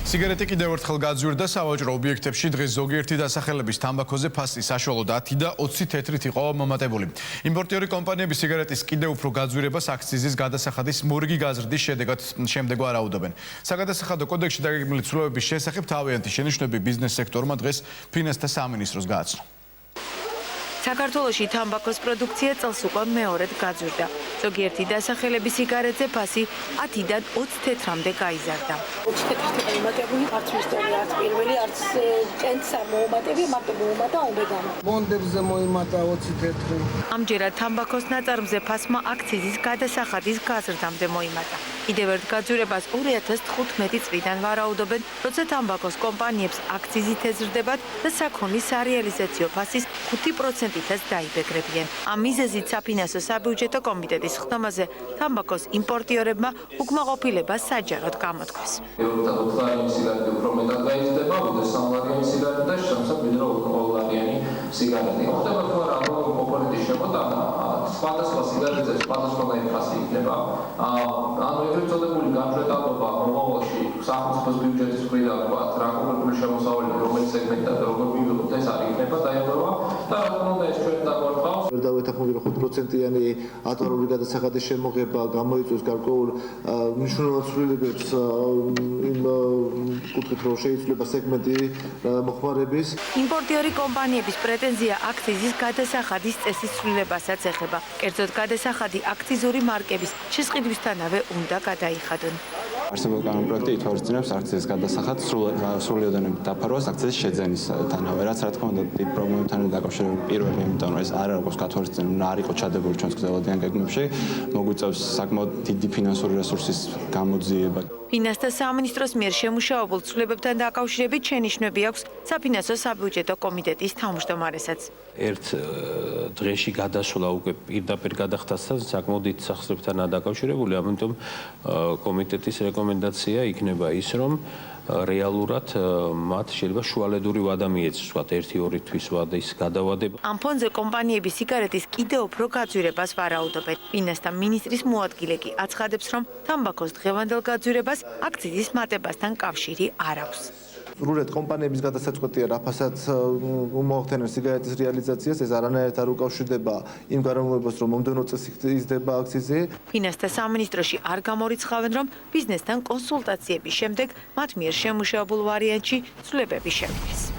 სიგარეტი კიდევ ერთხელ გაძვირდა სავაჭრო ობიექტებში. დღეს ზოგიერთი დასახელების თამბაქოზე ფასი საშუალოდ 10 და 20 თეთრით იყო მომატებული. იმპორტიორი კომპანიები სიგარეტის კიდევ უფრო გაძვირებას აქციზის გადასახადის მორიგი გაზრდის შედეგად შემდეგ ვარაუდობენ. საგადასახადო კოდექსში დაგეგმილი ცვლილებების შესახებ თავიანთი შენიშვნები ბიზნეს სექტორმა დღეს ფინანსთა სამინისტროს გააცნო. საქართველოში თამბაქოს პროდუქცია წელს უკვე მეორედ გაძვირდა. ზოგიერთი დასახელების სიგარეტზე ფასი 10-დან 20 თეთრამდე გაიზარდა. 20 თეთრით იმატებული არც ისტორია, არც პირველი, არც ჭენც მოუმატები, მარტო მოუმატა ომეგან. მონდებზე მოიმატა 20 თეთრი. ამჯერად თამბაქოს ნაწარმზე ფასმა აქციზის გადასახადის გაზრდამდე მოიმატა. კიდევ ერთ გაძვირებას 2015 წლიდან ვარაუდობენ, როცა თამბაქოს კომპანიებს აქციზით ეზრდებათ და საქონლის სარეალიზაციო ფასის 5%-ითაც დაიბეგრებიან. ამ მიზეზით საფინანსო საბიუჯეტო კომიტეტის ხდომაზე თამბაქოს იმპორტიორებმა უკმაყოფილება საჯაროდ გამოთქვეს. ევროპა 4-ლარიანი სიგარეტი უფრო მეტად გაიზრდება, ვიდრე 3-ლარიანი სიგარეტი და შემოსა ვიდრე 2-ლარიანი სიგარეტი. ხდება თუ არა ოპერატის შემოტანა, სხვადასხვა სიგარეტზე სხვადასხვა ფასი იქნება. ანუ ეგრეთ წოდებული განშეტანობა მომავალში სახელმწიფოს ბიუჯეტის მხრიდან ვთქვათ, რა კონკრეტული შემოსავალი რომელი სეგმენტიდან და როგორ მივიღოთ ეს არ იქნება დაებრალვა და რა თქმა უნდა ეს ჩვენ დაგვარყავს. ვერ დავეთანხმები რომ 5%-იანი ატომური გადასახადის შემოღება გამოიწვევს გარკვეულ მნიშვნელოვან ცვლილებებს იმ კუთხით რომ შეიძლება სეგმენტი მოხმარების. იმპორტიორი კომპანიების პრეტენზია აქციზის გადასახადის წესის ცვლილებასაც ეხება. კერძოდ გადასახადი აქციზური მარკების შესყიდვისთანავე უნდა გადაიხადონ. არსებობ კანონპროექტი ითვალისწინებს აქციზის გადასახადს სრული ოდენობით დაფარვას აქციზის შეძენისთანავე, რაც რა თქმა უნდა დიდ პრობლემებთან დაკავშირებული პირველი, იმიტომ რომ ეს არ არის კათოლიციზმი, არ იყო ჩადებული ჩვენს გრძელვადიან გეგმებში, მოგვიწევს საკმაოდ დიდი ფინანსური რესურსის გამოძიება. ფინანსთა სამინისტროს მიერ შემუშავებულ ცვლილებებთან დაკავშირებით შენიშვნები აქვს საფინანსო საბიუჯეტო კომიტეტის თავმჯდომარესაც. ერთ დღეში გადასვლა უკვე პირდაპირ გადახდასთან საკმაოდ დიდ სახსრებთანაა დაკავშირებული, ამიტომ კომიტეტის რეკომენდაცია იქნება ის, რომ რეალურად მათ შეიძლება შუალედური ვადა მიეცეს, ვთქვათ 1-2 თვის ვადის გადავადება. ამ ფონზე კომპანიების სიგარეტის კიდევ უფრო გაძვირებას ვარაუდობენ. ფინანსთა მინისტრის მოადგილე კი აცხადებს, რომ თამბაქოს დღევანდელ გაძვირებას აქციზის მატებასთან კავშირი არ აქვს. სრულად კომპანიების გადასაწყვეტია რა ფასაც მოახდენენ სიგარეტის რეალიზაციას, ეს არანაირად არ უკავშირდება იმ გარემოებას, რომ მომდევნო წელს იზრდება აქციზი. ფინანსთა სამინისტროში არ გამორიცხავენ, რომ ბიზნესთან კონსულტაციების შემდეგ მათ მიერ შემუშავებულ ვარიანტში ცვლილებები შექმნეს.